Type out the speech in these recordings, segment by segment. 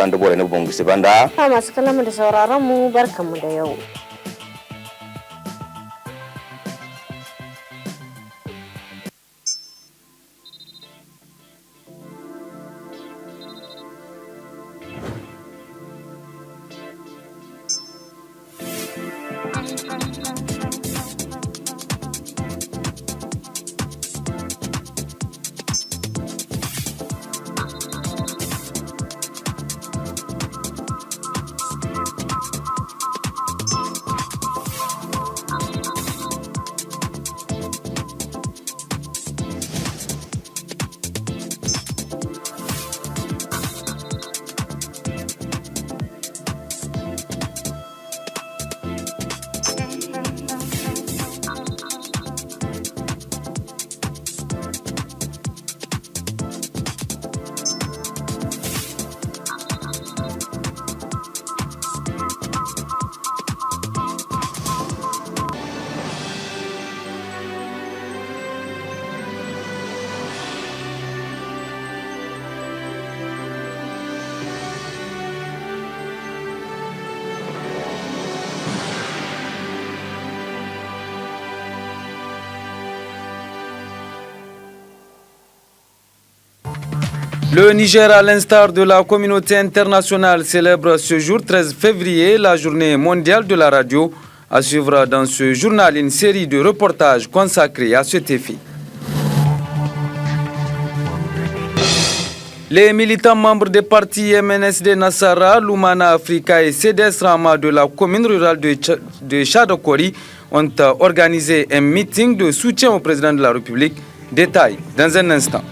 kan da bore ne bongu se banda masu kallon da sauraron mu barkanmu da yau. Le Niger, à l'instar de la communauté internationale, célèbre ce jour 13 février la journée mondiale de la radio. À suivre dans ce journal une série de reportages consacrés à cet effet. Les militants membres des partis MNSD Nassara, Lumana Africa et CDS Rama de la commune rurale de Chadokori ont organisé un meeting de soutien au président de la République. Détail dans un instant.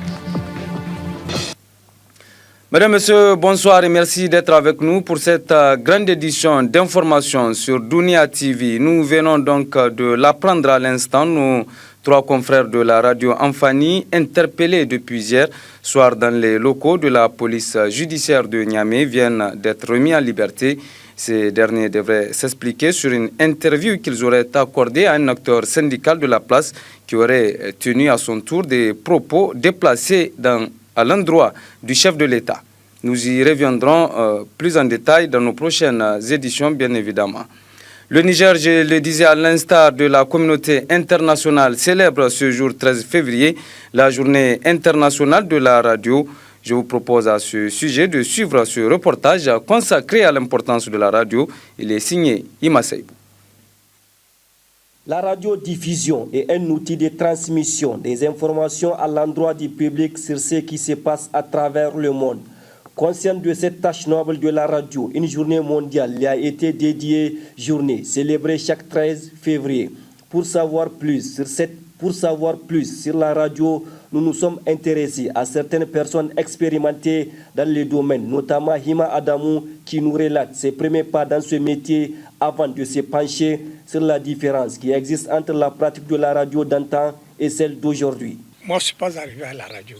Mesdames, Messieurs, bonsoir et merci d'être avec nous pour cette grande édition d'information sur Dunia TV. Nous venons donc de l'apprendre à l'instant. Nos trois confrères de la radio Amfani, interpellés depuis hier soir dans les locaux de la police judiciaire de Niamey, viennent d'être remis en liberté. Ces derniers devraient s'expliquer sur une interview qu'ils auraient accordée à un acteur syndical de la place qui aurait tenu à son tour des propos déplacés à l'endroit du chef de l'État. Nous y reviendrons plus en détail dans nos prochaines éditions, bien évidemment. Le Niger, je le disais à l'instar de la communauté internationale, célèbre ce jour 13 février la journée internationale de la radio. Je vous propose à ce sujet de suivre ce reportage consacré à l'importance de la radio. Il est signé Ima Seibou. La radiodiffusion est un outil de transmission des informations à l'endroit du public sur ce qui se passe à travers le monde. Conscient de cette tâche noble de la radio, une journée mondiale lui a été dédiée, journée célébrée chaque 13 février. Pour savoir plus sur la radio, nous nous sommes intéressés à certaines personnes expérimentées dans le domaine, notamment Hima Adamou, qui nous relate ses premiers pas dans ce métier avant de se pencher sur la différence qui existe entre la pratique de la radio d'antan et celle d'aujourd'hui. Moi, je ne suis pas arrivé à la radio.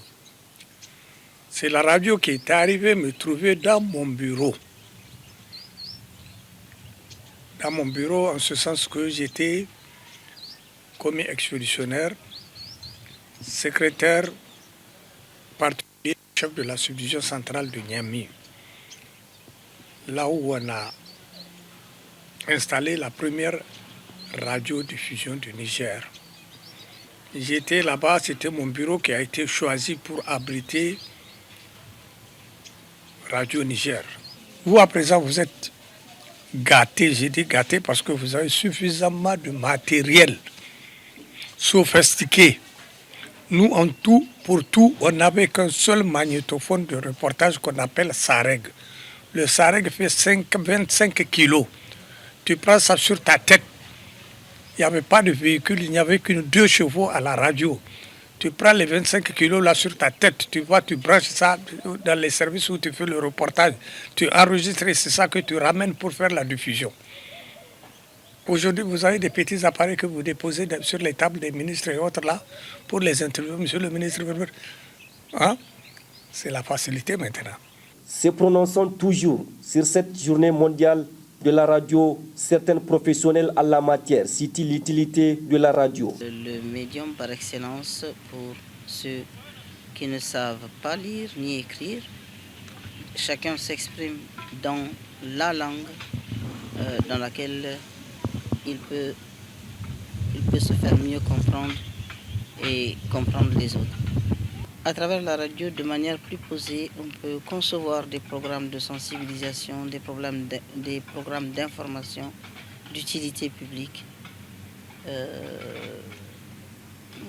C'est la radio qui est arrivée me trouver dans mon bureau. Dans mon bureau, en ce sens que j'étais commis expéditionnaire, secrétaire particulier, chef de la subdivision centrale de Niamey. Là où on a installé la première radiodiffusion du Niger. J'étais là-bas, c'était mon bureau qui a été choisi pour abriter Radio Niger. Vous, à présent, vous êtes gâtés. J'ai dit gâtés parce que vous avez suffisamment de matériel sophistiqué. Nous, en tout, pour tout, on n'avait qu'un seul magnétophone de reportage qu'on appelle Sareg. Le Sareg fait 25 kilos. Tu prends ça sur ta tête. Il n'y avait pas de véhicule, il n'y avait que 2 chevaux à la radio. Tu prends les 25 kilos là sur ta tête, tu vois, tu branches ça dans les services où tu fais le reportage. Tu enregistres et c'est ça que tu ramènes pour faire la diffusion. Aujourd'hui, vous avez des petits appareils que vous déposez sur les tables des ministres et autres là pour les interviews. Monsieur le ministre, hein? C'est la facilité maintenant. Se prononçant toujours sur cette journée mondiale de la radio, certains professionnels en la matière citent l'utilité de la radio. Le médium par excellence pour ceux qui ne savent pas lire ni écrire, chacun s'exprime dans la langue dans laquelle il peut se faire mieux comprendre et comprendre les autres. À travers la radio, de manière plus posée, on peut concevoir des programmes de sensibilisation, des programmes d'information, d'utilité publique.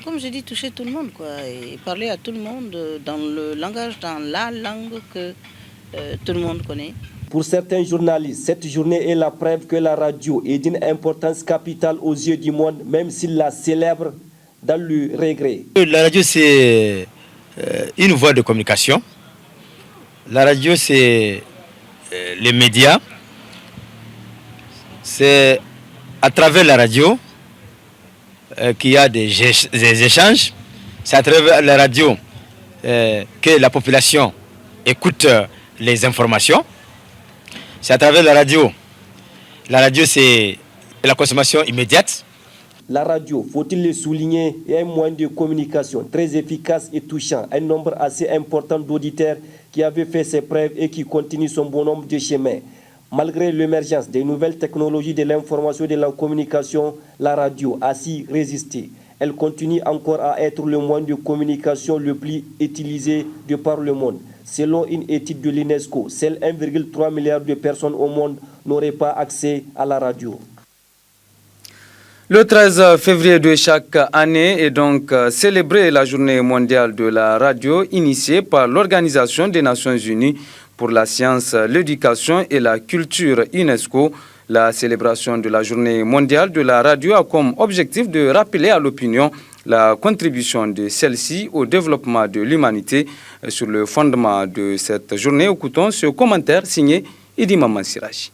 Comme je dis, toucher tout le monde, quoi, et parler à tout le monde dans le langage, dans la langue que tout le monde connaît. Pour certains journalistes, cette journée est la preuve que la radio est d'une importance capitale aux yeux du monde, même s'ils la célèbrent dans le regret. La radio, c'est une voie de communication. La radio, c'est les médias. C'est à travers la radio qu'il y a des échanges. C'est à travers la radio que la population écoute les informations. C'est à travers la radio. La radio, c'est la consommation immédiate. La radio, faut-il le souligner, est un moyen de communication très efficace et touchant. Un nombre assez important d'auditeurs qui avaient fait ses preuves et qui continuent son bon nombre de chemins. Malgré l'émergence des nouvelles technologies de l'information et de la communication, la radio a su résister. Elle continue encore à être le moyen de communication le plus utilisé de par le monde. Selon une étude de l'UNESCO, seuls 1,3 milliard de personnes au monde n'auraient pas accès à la radio. Le 13 février de chaque année est donc célébrée la journée mondiale de la radio initiée par l'Organisation des Nations Unies pour la science, l'éducation et la culture UNESCO. La célébration de la journée mondiale de la radio a comme objectif de rappeler à l'opinion la contribution de celle-ci au développement de l'humanité. Sur le fondement de cette journée, écoutons ce commentaire signé Idi Maman Siraji.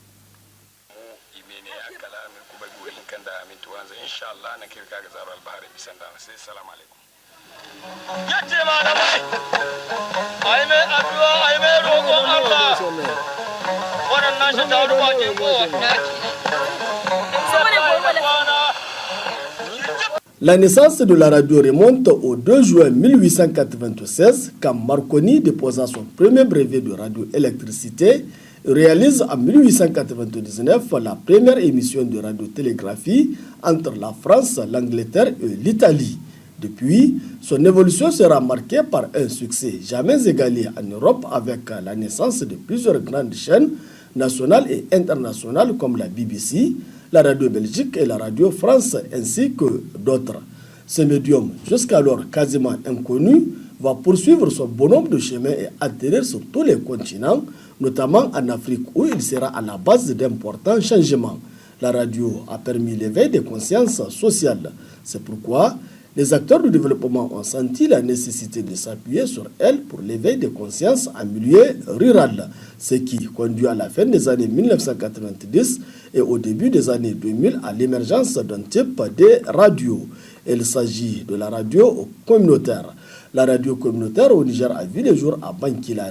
La naissance de la radio remonte au 2 juin 1896 quand Marconi déposa son premier brevet de radioélectricité et réalise en 1899 la première émission de radiotélégraphie entre la France, l'Angleterre et l'Italie. Depuis, son évolution sera marquée par un succès jamais égalé en Europe avec la naissance de plusieurs grandes chaînes nationales et internationales comme la BBC, la radio Belgique et la radio France ainsi que d'autres. Ce médium, jusqu'alors quasiment inconnu, va poursuivre son bonhomme de chemin et atterrir sur tous les continents, notamment en Afrique où il sera à la base d'importants changements. La radio a permis l'éveil des consciences sociales. C'est pourquoi les acteurs du développement ont senti la nécessité de s'appuyer sur elle pour l'éveil des consciences en milieu rural, ce qui conduit à la fin des années 1990 et au début des années 2000 à l'émergence d'un type de radio. Il s'agit de la radio communautaire. La radio communautaire au Niger a vu le jour à Bankilare.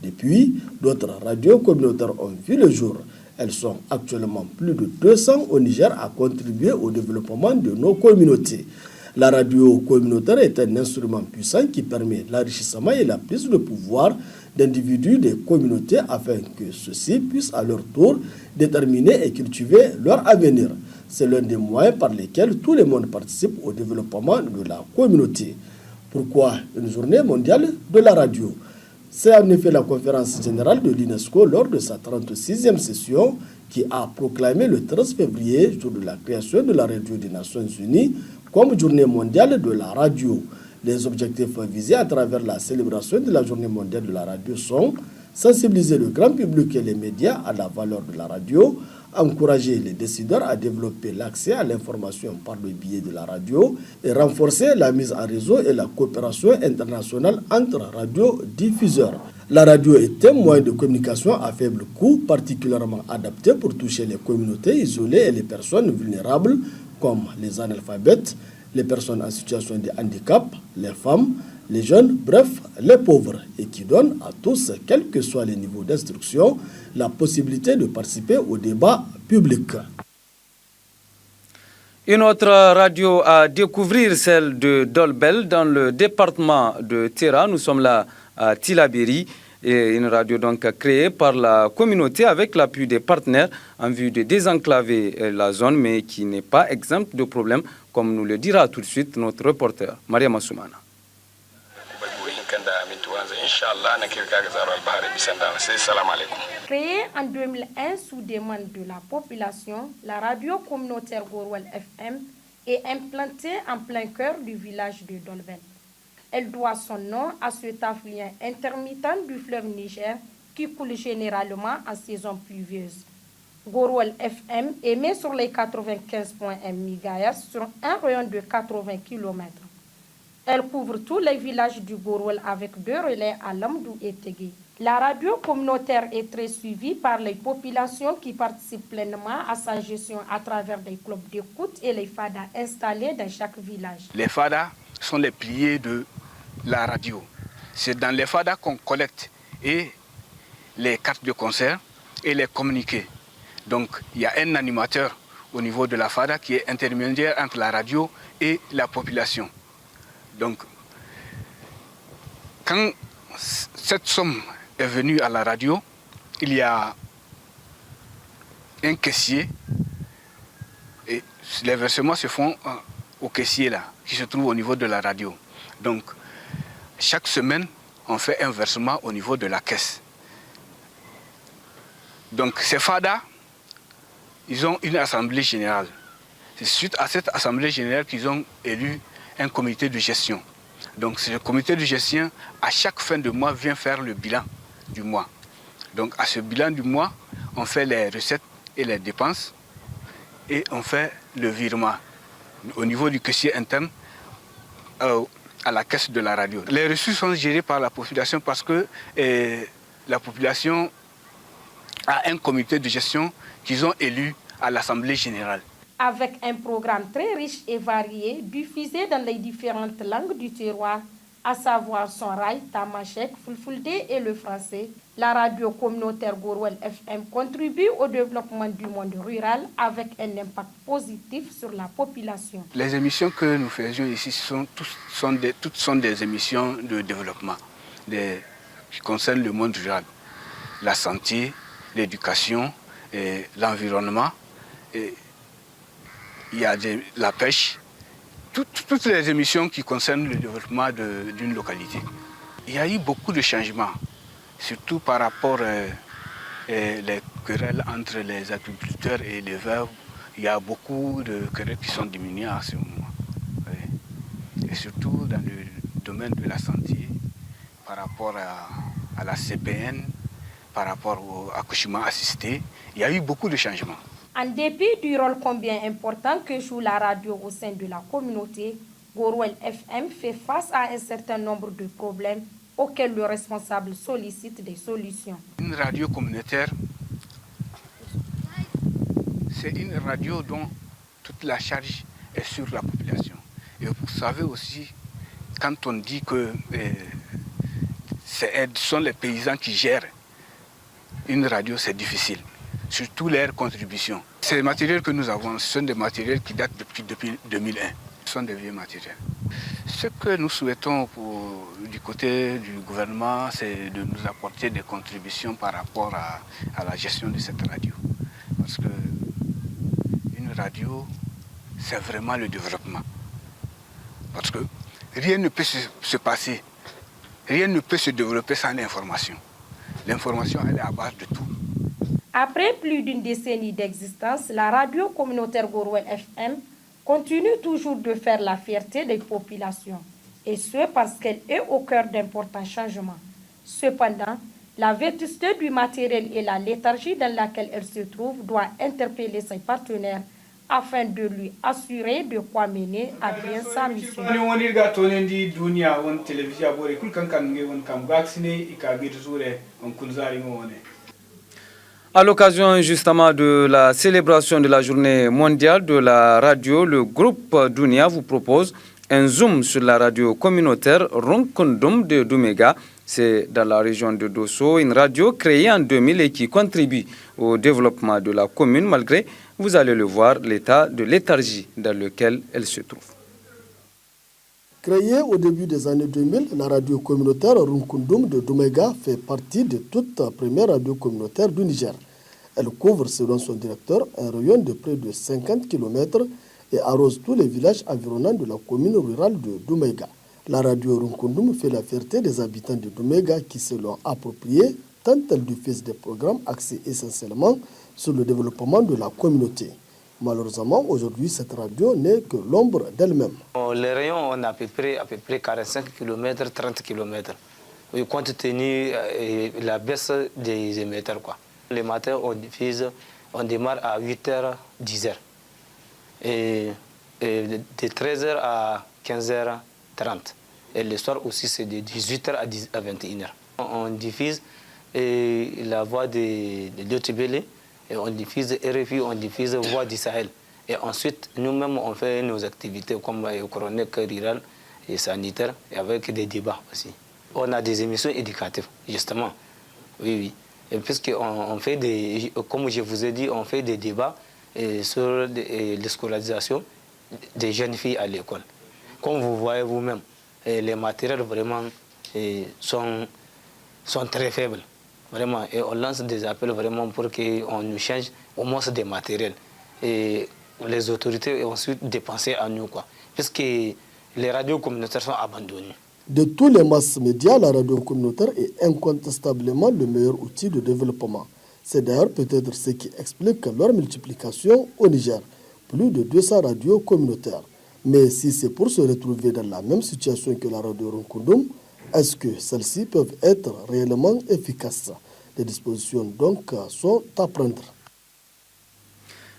Depuis, d'autres radios communautaires ont vu le jour. Elles sont actuellement plus de 200 au Niger à contribuer au développement de nos communautés. La radio communautaire est un instrument puissant qui permet l'enrichissement et la prise de pouvoir d'individus des communautés afin que ceux-ci puissent à leur tour déterminer et cultiver leur avenir. C'est l'un des moyens par lesquels tout le monde participe au développement de la communauté. Pourquoi une journée mondiale de la radio? C'est en effet la conférence générale de l'UNESCO lors de sa 36e session qui a proclamé le 13 février, jour de la création de la radio des Nations Unies, comme journée mondiale de la radio. Les objectifs visés à travers la célébration de la journée mondiale de la radio sont sensibiliser le grand public et les médias à la valeur de la radio, encourager les décideurs à développer l'accès à l'information par le biais de la radio et renforcer la mise en réseau et la coopération internationale entre radiodiffuseurs. La radio est un moyen de communication à faible coût, particulièrement adapté pour toucher les communautés isolées et les personnes vulnérables comme les analphabètes, les personnes en situation de handicap, les femmes, les jeunes, bref, les pauvres, et qui donne à tous, quel que soit les niveaux d'instruction, la possibilité de participer au débat public. Une autre radio à découvrir, celle de Dolbel, dans le département de Terra. Nous sommes là à Tilaberi. Et une radio donc créée par la communauté avec l'appui des partenaires en vue de désenclaver la zone, mais qui n'est pas exempte de problèmes, comme nous le dira tout de suite notre reporter, Maria Massoumana. Créée en 2001 sous demande de la population, la radio communautaire Gorwal FM est implantée en plein cœur du village de Dolbel. Elle doit son nom à cet affluent intermittent du fleuve Niger qui coule généralement en saison pluvieuse. Gorwal FM émet sur les 95.1 MHz sur un rayon de 80 km. Elle couvre tous les villages du Gorwal avec 2 relais à Lamdou et Tégué. La radio communautaire est très suivie par les populations qui participent pleinement à sa gestion à travers des clubs d'écoute et les fadas installés dans chaque village. Les fadas sont les piliers de la radio. C'est dans les fadas qu'on collecte et les cartes de concert et les communiqués. Donc il y a un animateur au niveau de la fada qui est intermédiaire entre la radio et la population. Donc quand cette somme est venue à la radio, il y a un caissier et les versements se font au caissier là, qui se trouve au niveau de la radio. Donc chaque semaine, on fait un versement au niveau de la caisse. Donc ces fadas, ils ont une assemblée générale. C'est suite à cette assemblée générale qu'ils ont élu un comité de gestion. Donc ce comité de gestion, à chaque fin de mois, vient faire le bilan du mois. Donc à ce bilan du mois, on fait les recettes et les dépenses et on fait le virement au niveau du caissier interne à la caisse de la radio. Les reçus sont gérés par la population parce que la population a un comité de gestion qu'ils ont élu à l'Assemblée générale. Avec un programme très riche et varié, diffusé dans les différentes langues du terroir, à savoir Sonrai, Tamashek, Fulfulde et le français, la radio communautaire Gorwal FM contribue au développement du monde rural avec un impact positif sur la population. Les émissions que nous faisions ici toutes sont des émissions de développement qui concernent le monde rural, la santé, l'éducation, l'environnement. Il y a la pêche, toutes les émissions qui concernent le développement d'une localité. Il y a eu beaucoup de changements, surtout par rapport les querelles entre les agriculteurs et les éleveurs. Il y a beaucoup de querelles qui sont diminuées à ce moment. Et surtout dans le domaine de la santé, par rapport à la CPN, par rapport au accouchement assisté, il y a eu beaucoup de changements. En dépit du rôle combien important que joue la radio au sein de la communauté, Gorwal FM fait face à un certain nombre de problèmes auxquels le responsable sollicite des solutions. Une radio communautaire, c'est une radio dont toute la charge est sur la population. Et vous savez aussi, quand on dit que ce sont les paysans qui gèrent une radio, c'est difficile. Surtout leur contribution. Ces matériels que nous avons, ce sont des matériels qui datent depuis 2001. Ce sont des vieux matériels. Ce que nous souhaitons du côté du gouvernement, c'est de nous apporter des contributions par rapport à la gestion de cette radio. Parce qu'une radio, c'est vraiment le développement. Parce que rien ne peut se passer, rien ne peut se développer sans l'information. L'information, elle est à base de tout. Après plus d'une décennie d'existence, la radio communautaire Gorwal FM continue toujours de faire la fierté des populations, et ce parce qu'elle est au cœur d'importants changements. Cependant, la vétusté du matériel et la léthargie dans laquelle elle se trouve doit interpeller ses partenaires afin de lui assurer de quoi mener à bien sa mission. À l'occasion justement de la célébration de la journée mondiale de la radio, le groupe Dunia vous propose un zoom sur la radio communautaire Ronkondum de Doumega. C'est dans la région de Dosso, une radio créée en 2000 et qui contribue au développement de la commune malgré, vous allez le voir, l'état de léthargie dans lequel elle se trouve. Créée au début des années 2000, la radio communautaire Runkundum de Doumega fait partie de toute première radio communautaire du Niger. Elle couvre, selon son directeur, un rayon de près de 50 km et arrose tous les villages environnants de la commune rurale de Doumega. La radio Runkundum fait la fierté des habitants de Doumega qui se l'ont appropriée tant elle diffuse des programmes axés essentiellement sur le développement de la communauté. Malheureusement, aujourd'hui, cette radio n'est que l'ombre d'elle-même. Les rayons, on a à peu près 45 km, 30 km, compte tenu de la baisse des émetteurs. Le matin, on démarre à 8h, 10h. Et de 13h à 15h30. Et le soir aussi, c'est de 18h à 21h. On diffuse la voix de l'Otibélé, et on diffuse RFI, on diffuse Voix du Sahel. Et ensuite, nous-mêmes, on fait nos activités comme chronique rurale et sanitaire, et avec des débats aussi. On a des émissions éducatives, justement. Oui. Et puisqu'on fait des, comme je vous ai dit, on fait des débats sur l'escolarisation des jeunes filles à l'école. Comme vous voyez vous-même, les matériels vraiment sont très faibles. Vraiment, et on lance des appels vraiment pour qu'on nous change au moins des matériels. Et les autorités ont ensuite dépensé à nous, puisque les radios communautaires sont abandonnées. De tous les masses médias, la radio communautaire est incontestablement le meilleur outil de développement. C'est d'ailleurs peut-être ce qui explique leur multiplication au Niger. Plus de 200 radios communautaires. Mais si c'est pour se retrouver dans la même situation que la radio Runkundum, est-ce que celles-ci peuvent être réellement efficaces? Les dispositions donc sont à prendre.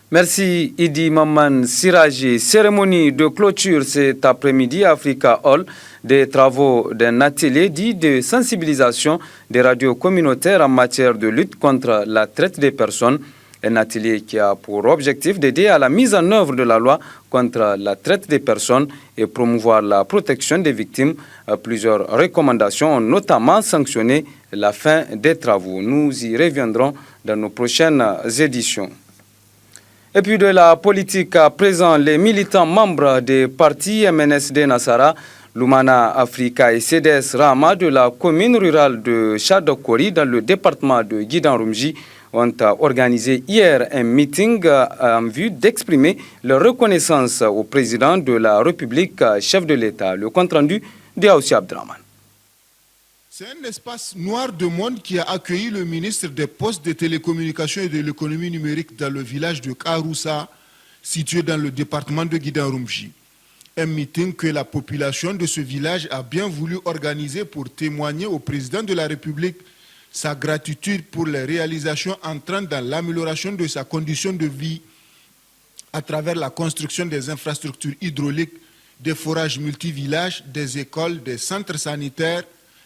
Merci Idi Maman Siraji. Cérémonie de clôture cet après-midi à Africa Hall des travaux d'un atelier dit de sensibilisation des radios communautaires en matière de lutte contre la traite des personnes. Un atelier qui a pour objectif d'aider à la mise en œuvre de la loi contre la traite des personnes et promouvoir la protection des victimes. Plusieurs recommandations ont notamment sanctionné la fin des travaux. Nous y reviendrons dans nos prochaines éditions. Et puis de la politique à présent, les militants membres des partis MNSD Nassara, Lumana Africa et CDS Rama de la commune rurale de Chadokori dans le département de Guidan-Rumji ont organisé hier un meeting en vue d'exprimer leur reconnaissance au président de la République, chef de l'État. Le compte-rendu de Aoussi Abdraman. C'est un espace noir de monde qui a accueilli le ministre des Postes, des Télécommunications et de l'économie numérique dans le village de Karoussa, situé dans le département de Guidan-Rumji. Un meeting que la population de ce village a bien voulu organiser pour témoigner au président de la République sa gratitude pour les réalisations entrant dans l'amélioration de sa condition de vie à travers la construction des infrastructures hydrauliques, des forages multivillages, des écoles, des centres sanitaires,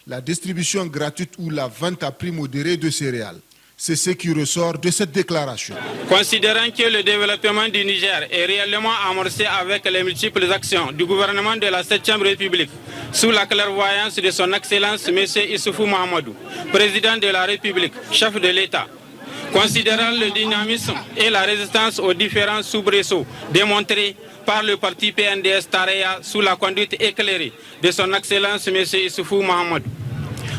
la distribution gratuite ou la vente à prix modéré de céréales. C'est ce qui ressort de cette déclaration. Considérant que le développement du Niger est réellement amorcé avec les multiples actions du gouvernement de la 7e République, sous la clairvoyance de son Excellence M. Issoufou Mahamadou, président de la République, chef de l'État, considérant le dynamisme et la résistance aux différents soubresauts démontrés par le parti PNDS Tareya sous la conduite éclairée de son Excellence M. Issoufou Mahamadou,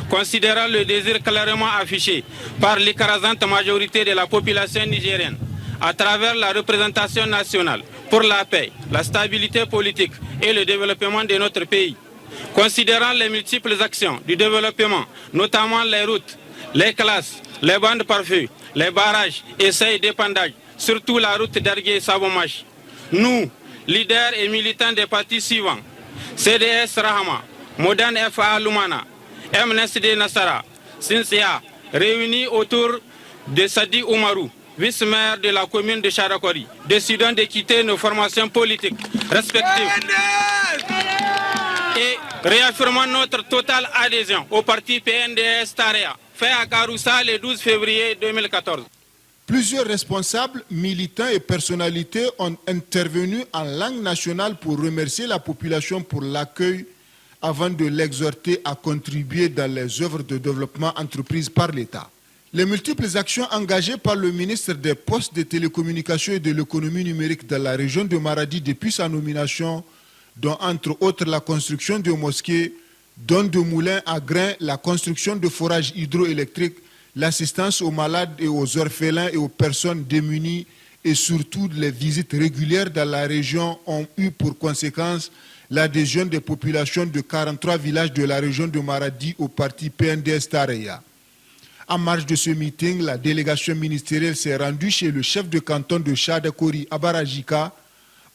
considérant le désir clairement affiché par l'écrasante majorité de la population nigérienne à travers la représentation nationale pour la paix, la stabilité politique et le développement de notre pays, considérant les multiples actions du développement, notamment les routes, les classes, les bandes pare-feu, les barrages et seuils d'épandage, surtout la route d'Argué-Sabomache. Nous, leaders et militants des partis suivants, CDS Rahama, Modan FA Lumana, MNSD Nassara, Sinsia, réunis autour de Sadi Oumarou, vice-maire de la commune de Chadokori, décidons de quitter nos formations politiques respectives et réaffirmons notre totale adhésion au parti PNDS Tareya, fait à Karoussa le 12 février 2014. Plusieurs responsables, militants et personnalités ont intervenu en langue nationale pour remercier la population pour l'accueil avant de l'exhorter à contribuer dans les œuvres de développement entreprises par l'État. Les multiples actions engagées par le ministre des Postes, des Télécommunications et de l'économie numérique dans la région de Maradi depuis sa nomination dont entre autres la construction de mosquées, dons de moulins à grains, la construction de forages hydroélectriques, l'assistance aux malades et aux orphelins et aux personnes démunies et surtout les visites régulières dans la région ont eu pour conséquence l'adhésion des populations de 43 villages de la région de Maradi au parti PNDS Tareya. En marge de ce meeting, la délégation ministérielle s'est rendue chez le chef de canton de Chadakori à Barajika,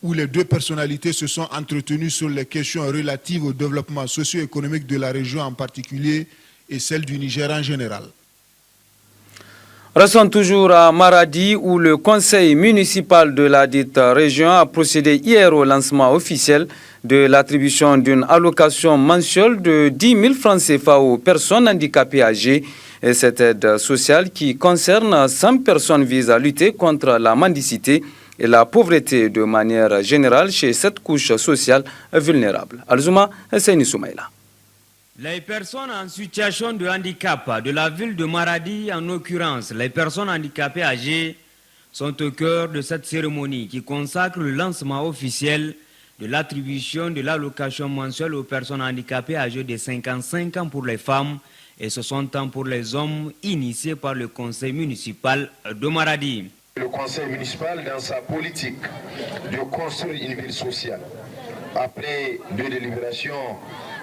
où les deux personnalités se sont entretenues sur les questions relatives au développement socio-économique de la région en particulier et celle du Niger en général. Restons toujours à Maradi où le conseil municipal de la dite région a procédé hier au lancement officiel de l'attribution d'une allocation mensuelle de 10 000 francs CFA aux personnes handicapées âgées. Et cette aide sociale qui concerne 100 personnes vise à lutter contre la mendicité et la pauvreté de manière générale chez cette couche sociale vulnérable. Alzuma Seyni Soumaïla. Les personnes en situation de handicap de la ville de Maradi, en l'occurrence les personnes handicapées âgées, sont au cœur de cette cérémonie qui consacre le lancement officiel de l'attribution de l'allocation mensuelle aux personnes handicapées âgées de 55 ans pour les femmes et 60 ans pour les hommes, initiés par le conseil municipal de Maradi. Le conseil municipal, dans sa politique de construire une ville sociale, après deux délibérations,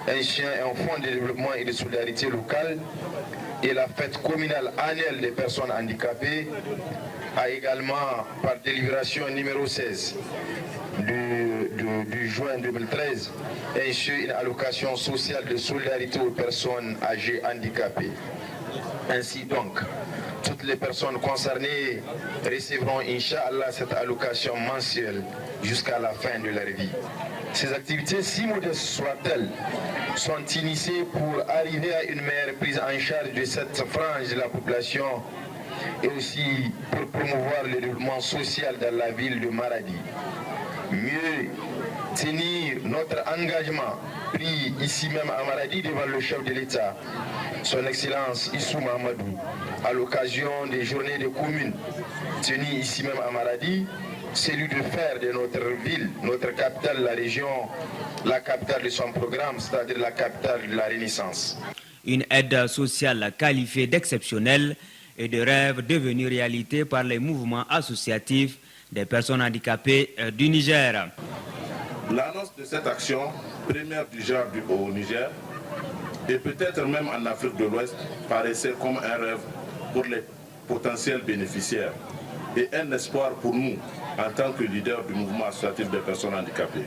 un chien et un fonds de développement et de solidarité locale et la fête communale annuelle des personnes handicapées, a également, par délibération numéro 16 du juin 2013, ainsi une allocation sociale de solidarité aux personnes âgées handicapées. Ainsi donc, toutes les personnes concernées recevront, Inch'Allah, cette allocation mensuelle jusqu'à la fin de leur vie. Ces activités, si modestes soient-elles, sont initiées pour arriver à une meilleure prise en charge de cette frange de la population et aussi pour promouvoir le développement social dans la ville de Maradi. Mieux tenir notre engagement pris ici même à Maradi devant le chef de l'État, son Excellence Issou Mahamadou, à l'occasion des journées de communes tenues ici même à Maradi, celui de faire de notre ville, notre capitale, la région, la capitale de son programme, c'est-à-dire la capitale de la Renaissance. Une aide sociale qualifiée d'exceptionnelle et de rêve devenue réalité par les mouvements associatifs des personnes handicapées du Niger. L'annonce de cette action, première du genre au Niger, et peut-être même en Afrique de l'Ouest, paraissait comme un rêve pour les potentiels bénéficiaires et un espoir pour nous en tant que leader du mouvement associatif des personnes handicapées.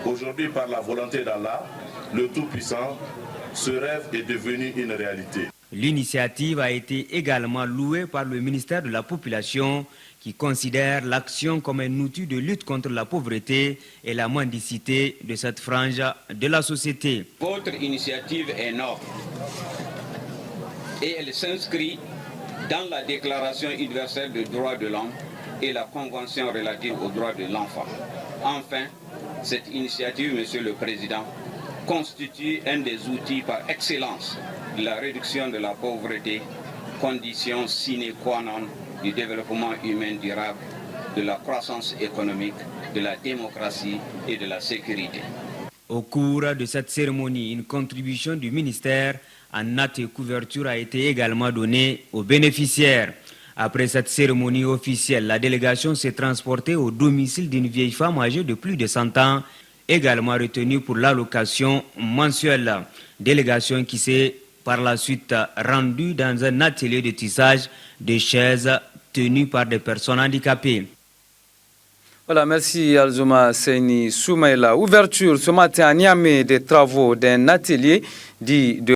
Aujourd'hui, par la volonté d'Allah, le Tout-Puissant, ce rêve est devenu une réalité. L'initiative a été également louée par le ministère de la Population qui considère l'action comme un outil de lutte contre la pauvreté et la mendicité de cette frange de la société. Votre initiative est noble et elle s'inscrit dans la Déclaration universelle des droits de l'homme et la Convention relative aux droits de l'enfant. Enfin, cette initiative, Monsieur le Président, constitue un des outils par excellence de la réduction de la pauvreté, condition sine qua non du développement humain durable, de la croissance économique, de la démocratie et de la sécurité. Au cours de cette cérémonie, une contribution du ministère en natte et couverture a été également donnée aux bénéficiaires. Après cette cérémonie officielle, la délégation s'est transportée au domicile d'une vieille femme âgée de plus de 100 ans, également retenue pour l'allocation mensuelle. Délégation qui s'est par la suite rendue dans un atelier de tissage de chaises tenues par des personnes handicapées. Voilà, merci Alzuma Seyni Soumaïla. Ouverture ce matin à Niamey des travaux d'un atelier dit de